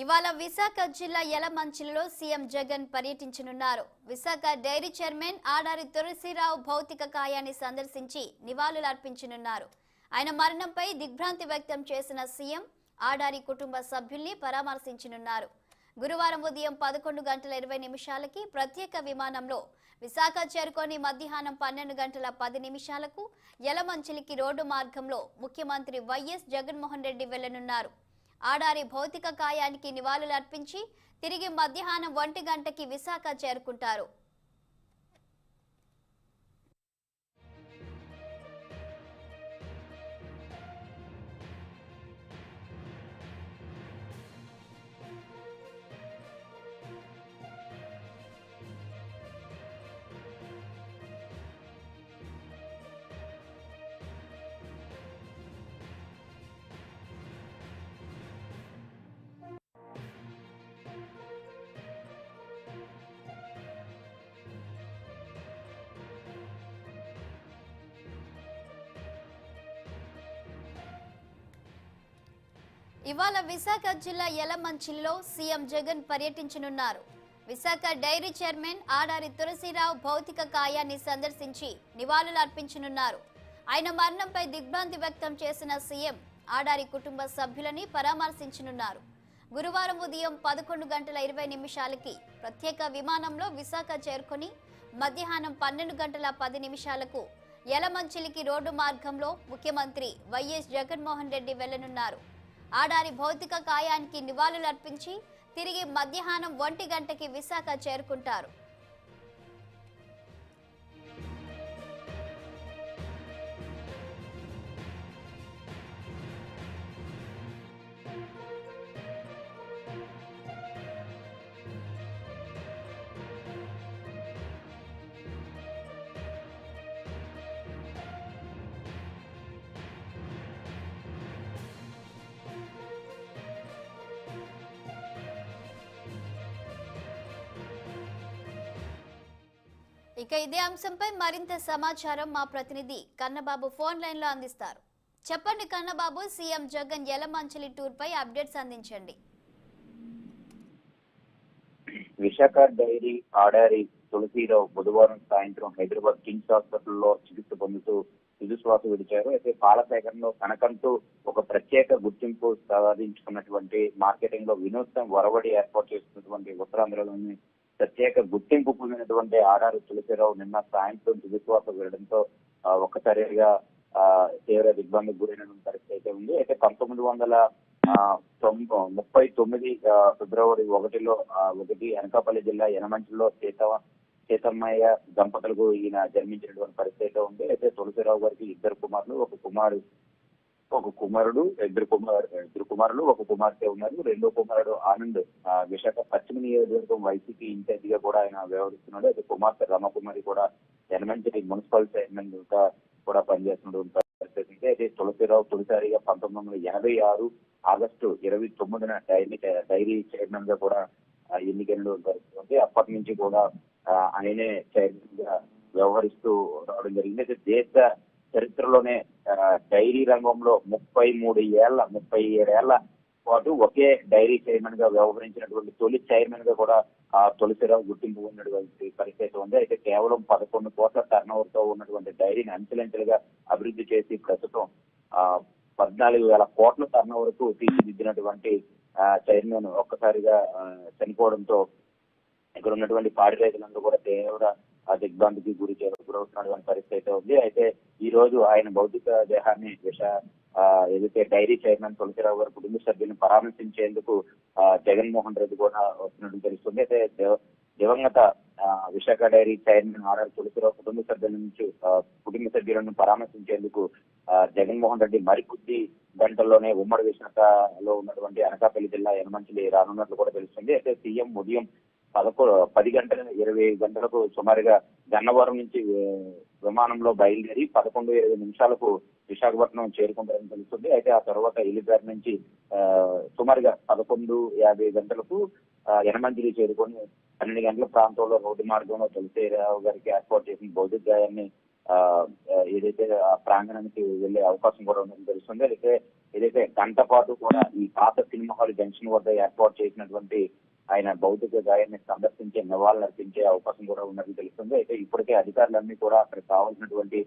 ఇవాళ విశాఖ జిల్లా యలమంచిలిలో సీఎం జగన్ పర్యటించనున్నారు. విశాఖ డైరీ చైర్మన్ ఆడారి తులసిరావు భౌతిక కాయాన్ని సందర్శించి నివాళులర్పించనున్నారు. ఆయన మరణంపై దిగ్భ్రాంతి వ్యక్తం చేసిన సీఎం ఆడారి కుటుంబ సభ్యుల్ని పరామర్శించనున్నారు. గురువారం ఉదయం 11:20 ప్రత్యేక విమానంలో విశాఖ చేరుకొని మధ్యాహ్నం 12:10 యలమంచిలికి రోడ్డు మార్గంలో ముఖ్యమంత్రి వైఎస్ జగన్మోహన్ రెడ్డి వెళ్లనున్నారు. ఆడారి భౌతిక కాయానికి నివాళులర్పించి తిరిగి మధ్యాహ్నం 1 గంటకి విశాఖ చేరుకుంటారు. ఇవాళ విశాఖ జిల్లా యలమంచిలిలో సీఎం జగన్ పర్యటించనున్నారు. విశాఖ డైరీ చైర్మన్ ఆడారి తులసిరావు భౌతిక కాయాన్ని సందర్శించి నివాళులర్పించనున్నారు. ఆయన మరణంపై దిగ్భ్రాంతి వ్యక్తం చేసిన సీఎం ఆడారి కుటుంబ సభ్యులని పరామర్శించనున్నారు. గురువారం ఉదయం 11:20 ప్రత్యేక విమానంలో విశాఖ చేరుకొని మధ్యాహ్నం 12:10 యలమంచిలికి రోడ్డు మార్గంలో ముఖ్యమంత్రి వైఎస్ జగన్మోహన్ రెడ్డి వెళ్లనున్నారు. ఆడారి భౌతిక కాయానికి నివాళులర్పించి తిరిగి మధ్యాహ్నం 1 గంటకి విశాఖ చేరుకుంటారు. ఇక ఇదే అంశంపై మరింత సమాచారం మా ప్రతినిధి కన్నబాబు ఫోన్ లైన్ లో అందిస్తారు. చెప్పండి కన్నబాబు, సీఎం జగన్ యలమంచిలి టూర్ పై అప్డేట్స్ అందించండి. విశాఖ డైరీ ఆడారి తులసిరావు బుధవారం సాయంత్రం హైదరాబాద్ కిమ్స్ హాస్పిటల్లో చికిత్స పొందుతూ తుదిశ్వాస విడిచారు. అయితే పాల సేకరణలో తనకంటూ ఒక ప్రత్యేక గుర్తింపు సాధించుకున్నటువంటి మార్కెటింగ్ లో వినూత్న ఒరవడి ఏర్పాటు చేస్తున్నటువంటి ఉత్తరాంధ్రలోని ప్రత్యేక గుర్తింపు పొందినటువంటి ఆడారి తులసిరావు నిన్న సాయంత్రం తుదిశ్వాస విడడంతో ఒక్కసారిగా తీవ్ర దిగ్భ్రాంతికి గురైన పరిస్థితి అయితే ఉంది. అయితే 1939 ఫిబ్రవరి 1 అనకాపల్లి జిల్లా యనమంచిలో సీతమ్మయ్య దంపతులకు ఈయన జన్మించినటువంటి పరిస్థితి అయితే ఉంది. అయితే తులసిరావు గారికి ఇద్దరు కుమారులు ఒక కుమార్తె ఉన్నారు. రెండో కుమారుడు ఆనంద్ విశాఖ పశ్చిమ నియోజకవర్గం వైసీపీ ఇన్ఛార్జ్ గా కూడా ఆయన వ్యవహరిస్తున్నాడు. అయితే కుమార్తె రమకుమారి కూడా యనమంచిలి మున్సిపల్ చైర్మన్ గా కూడా పనిచేస్తున్నటువంటి పరిస్థితి. అయితే తులసిరావు తొలిసారిగా 1986 ఆగస్టు 29న డైరీ చైర్మన్ గా కూడా ఎన్నికైనటువంటి పరిస్థితి ఉంది. అప్పటి నుంచి కూడా ఆయనే చైర్మన్ గా వ్యవహరిస్తూ రావడం జరిగింది. అయితే దేశ చరిత్రలోనే డైరీ రంగంలో 37 ఏళ్ల పాటు ఒకే డైరీ చైర్మన్ గా వ్యవహరించినటువంటి తొలి చైర్మన్ గా కూడా తులసిరావు గుర్తింపు ఉన్నటువంటి పరిస్థితి ఉంది. అయితే కేవలం 11 కోట్ల టర్నోవర్ తో ఉన్నటువంటి డైరీని అంచెలంచెలుగా అభివృద్ధి చేసి ప్రస్తుతం 14,000 కోట్ల టర్నోవర్ కు తీర్చిదిద్దినటువంటి చైర్మన్ ఒక్కసారిగా చనిపోవడంతో ఇక్కడ ఉన్నటువంటి పాడి రైతులందరూ కూడా తీవ్ర దిగ్భ్రాంతికి గురవుతున్నటువంటి పరిస్థితి అయితే ఉంది. అయితే ఈ రోజు ఆయన భౌతిక దేహాన్ని ఏదైతే డైరీ చైర్మన్ తులసిరావు గారి కుటుంబ సభ్యులను పరామర్శించేందుకు జగన్మోహన్ రెడ్డి కూడా వస్తున్నట్టు తెలుస్తుంది. అయితే దివంగత విశాఖ డైరీ చైర్మన్ ఆడారి తులసిరావు కుటుంబ సభ్యులను పరామర్శించేందుకు జగన్మోహన్ రెడ్డి మరికొద్ది గంటల్లోనే ఉమ్మడి విశాఖలో ఉన్నటువంటి అనకాపల్లి జిల్లా యనమంచిలి రానున్నట్లు కూడా తెలుస్తుంది. అయితే సీఎం ఉదయం 10:20 సుమారుగా గన్నవరం నుంచి విమానంలో బయలుదేరి 11:20 విశాఖపట్నం చేరుకుంటారని తెలుస్తుంది. అయితే ఆ తర్వాత హెలిప్యాడ్ నుంచి సుమారుగా 11:50 యనమంచిలి చేరుకొని 12 గంటల ప్రాంతంలో రోడ్డు మార్గంలో తులసిరావు గారికి ఏర్పాటు చేసిన భౌతిక గాయాన్ని ఏదైతే ఆ ప్రాంగణానికి వెళ్లే అవకాశం కూడా ఉందని తెలుస్తుంది. ఏదైతే గంట పాటు కూడా ఈ పాత సినిమా హాల్ జంక్షన్ వద్ద ఏర్పాటు చేసినటువంటి ఆయన భౌతిక గాయాన్ని సందర్శించే నివాళులు అర్పించే అవకాశం కూడా ఉన్నట్లు తెలుస్తుంది. అయితే ఇప్పటికే అధికారులన్నీ కూడా అక్కడ కావాల్సినటువంటి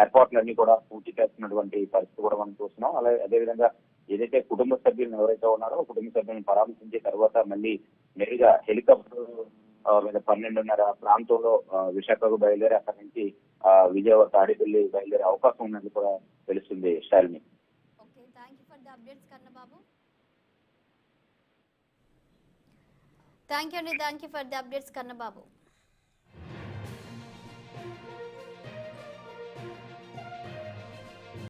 ఏర్పాట్లన్నీ కూడా పూర్తి చేస్తున్నటువంటి పరిస్థితి కూడా మనం చూస్తున్నాం. అదేవిధంగా ఏదైతే కుటుంబ సభ్యులను ఎవరైతే ఉన్నారో కుటుంబ సభ్యులను పరామర్శించిన తర్వాత మళ్ళీ నేరుగా హెలికాప్టర్ మీద 12:30 ప్రాంతంలో విశాఖకు బయలుదేరి అక్కడి నుంచి విజయవాడ తాడేపల్లి బయలుదేరే అవకాశం ఉన్నట్లు కూడా తెలుస్తుంది. Shalini. Okay, thank you for the updates Kannababu. Thank you అండి, thank you for the updates Kannababu.